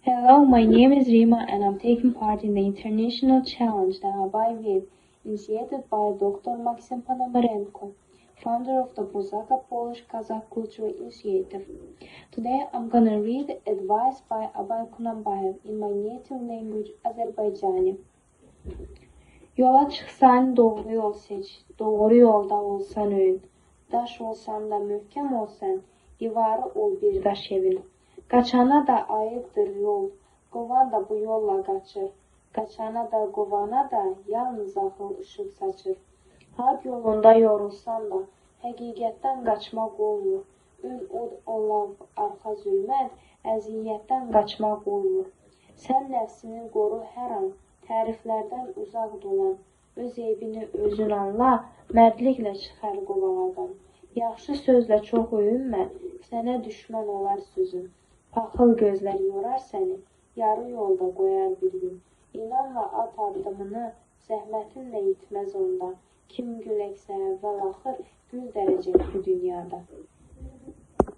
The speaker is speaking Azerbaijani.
Hello, my name is Rima and I'm taking part in the international challenge that Abai Wave, initiated by Dr. Maxim Ponomarenko, founder of the Buzaka Polish-Kazakh Cultural Initiative. Today I'm gonna read advice by Abay Kunambayev in my native language, Azerbaycani. Yola çıksan doğru yol seç, doğru yolda olsan öğün. Daş olsan da mühkem olsan, divarı ol bir daş evin. Kaçana da ayıptır yol, kovan da bu yolla kaçır. Kaçana da kovana da yalnız akıl ışık saçır. Hak yolunda yorulsan da, həqiqətdən qaçmaq olmur. Ül ud olav arxa zülmət, əziyyətdən qaçmaq olmur. Sən nəfsini qoru hər an, təriflərdən uzaq dolan. Öz eybini özün anla, mərdliklə çıxar qovaladan. Yaxşı sözlə çox öyünmə, sənə düşmən olar sözün. Paxıl gözlər yorar səni, yarı yolda qoyar bir gün. İnanla at addımını, zəhmətinlə itməz onda. Kim güləksə əvvəl axır, gül dərəcək bu dünyada.